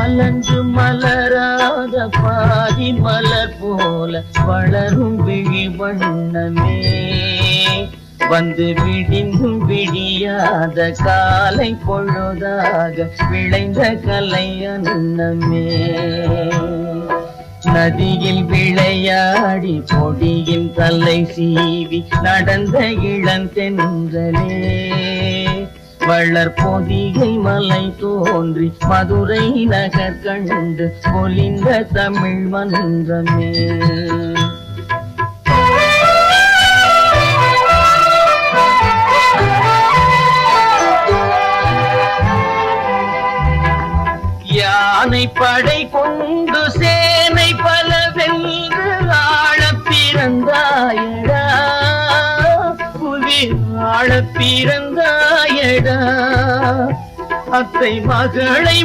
மலர்ந்து மலராத பாதி மலர் போல வளரும் விழி வண்ணமே, வந்து விடிந்தும் விடியாத காலை பொழுதாக விளைந்த கலை அன்னமே. நதியில் விளையாடி பொடியின் தலை சீவி நடந்த இளந்தென்றலே, வளர் பொதிகை மலை தோன்றி மதுரை நகர் கண்டு பொலிந்த தமிழ் மன்றமே. யானை படை கொண்டு சேனை பல வென்று ஆளப் பிறந்தாயடா, புவி ஆளப் பிறந்தாயடா. அத்தை மகளை